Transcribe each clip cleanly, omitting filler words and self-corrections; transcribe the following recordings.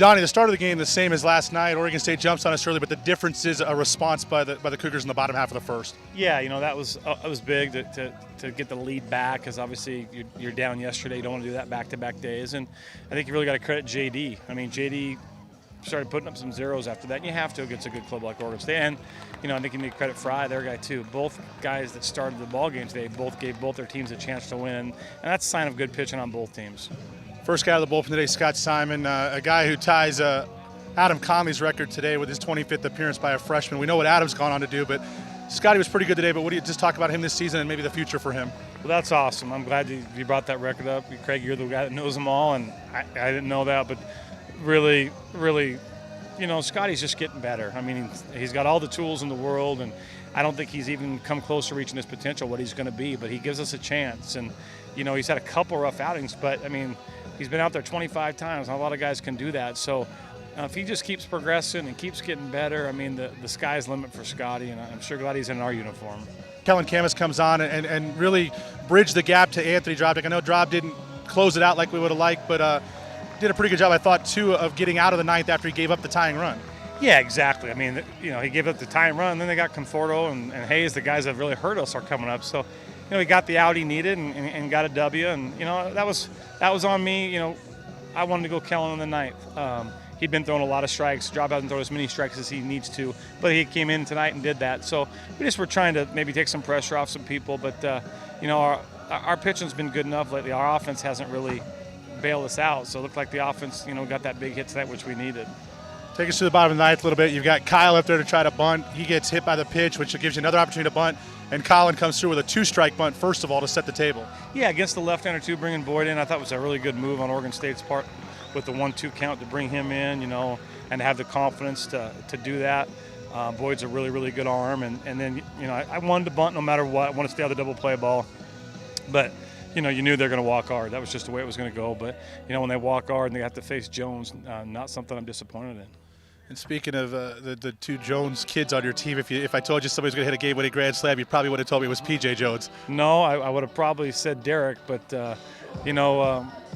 Donnie, the start of the game the same as last night. Oregon State jumps on us early, but the difference is a response by the Cougars in the bottom half of the first. Yeah, that was big to get the lead back, because obviously you're down yesterday. You don't want to do that back-to-back days, and I think you really got to credit JD. I mean, JD started putting up some zeros after that, and you have to against a good club like Oregon State. And I think you need to credit Fry, their guy too. Both guys that started the ball game today both gave both their teams a chance to win, and that's a sign of good pitching on both teams. First guy out of the bullpen today, Scott Simon, a guy who ties Adam Conley's record today with his 25th appearance by a freshman. We know what Adam's gone on to do, but Scotty was pretty good today. But what do you just talk about him this season and maybe the future for him? Well, that's awesome. I'm glad you brought that record up. Craig, you're the guy that knows them all, and I didn't know that, but really, Scotty's just getting better. I mean, he's got all the tools in the world, and I don't think he's even come close to reaching his potential, what he's going to be, but he gives us a chance. And, he's had a couple rough outings, but, I mean, he's been out there 25 times. Not a lot of guys can do that. So if he just keeps progressing and keeps getting better, I mean, the sky's the limit for Scotty, and I'm sure glad he's in our uniform. Kellen Camus comes on and really bridged the gap to Anthony Drobnik. I know Drob didn't close it out like we would have liked, but did a pretty good job, I thought, too, of getting out of the ninth after he gave up the tying run. Yeah, exactly. I mean, he gave up the tying run, and then they got Conforto and Hayes, the guys that have really hurt us, are coming up. So, he got the out he needed and got a W, and, that was on me. I wanted to go Kellen in the ninth. He'd been throwing a lot of strikes. Drop hasn't thrown as many strikes as he needs to, but he came in tonight and did that. So we just were trying to maybe take some pressure off some people, but, our pitching's been good enough lately. Our offense hasn't really bailed us out, so it looked like the offense, got that big hit tonight, which we needed. Take us to the bottom of the ninth a little bit. You've got Kyle up there to try to bunt. He gets hit by the pitch, which gives you another opportunity to bunt. And Colin comes through with a two-strike bunt, first of all, to set the table. Yeah, against the left-hander, too, bringing Boyd in, I thought was a really good move on Oregon State's part with the 1-2 count to bring him in, and have the confidence to do that. Boyd's a really, really good arm. And then, I wanted to bunt no matter what. I wanted to stay on the double play ball. But, you knew they're going to walk hard. That was just the way it was going to go. But, when they walk hard and they have to face Jones, not something I'm disappointed in. And speaking of the two Jones kids on your team, if I told you somebody's going to hit a game-winning grand slam, you probably would have told me it was P.J. Jones. No, I would have probably said Derek, but,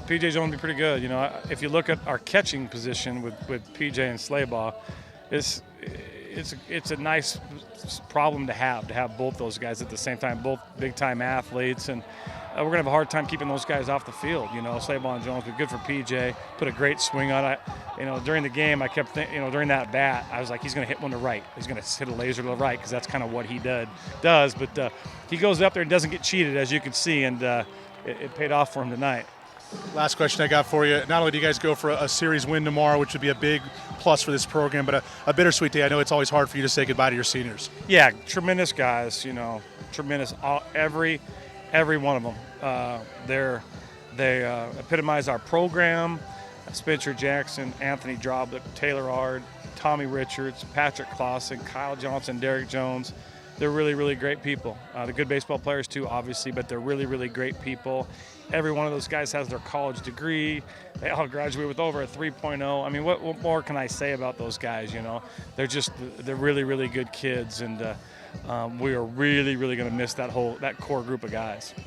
P.J. Jones would be pretty good. If you look at our catching position with P.J. and Slaybaugh, it's a nice problem to have both those guys at the same time, both big-time athletes, and we're going to have a hard time keeping those guys off the field. Slaybaugh and Jones, but good for PJ. Put a great swing on it. During the game, I kept thinking, during that bat, I was like, he's going to hit one to right. He's going to hit a laser to the right, because that's kind of what he does. But he goes up there and doesn't get cheated, as you can see, and it paid off for him tonight. Last question I got for you. Not only do you guys go for a series win tomorrow, which would be a big plus for this program, but a bittersweet day. I know it's always hard for you to say goodbye to your seniors. Yeah, tremendous guys, tremendous. Every one of them. They epitomize our program. Spencer Jackson, Anthony Drobnik, Taylor Ard, Tommy Richards, Patrick Clausen, Kyle Johnson, Derek Jones. They're really, really great people. They're good baseball players too, obviously, but they're really, really great people. Every one of those guys has their college degree. They all graduate with over a 3.0. I mean, what more can I say about those guys, They're really, really good kids, and we are really, really going to miss that core group of guys.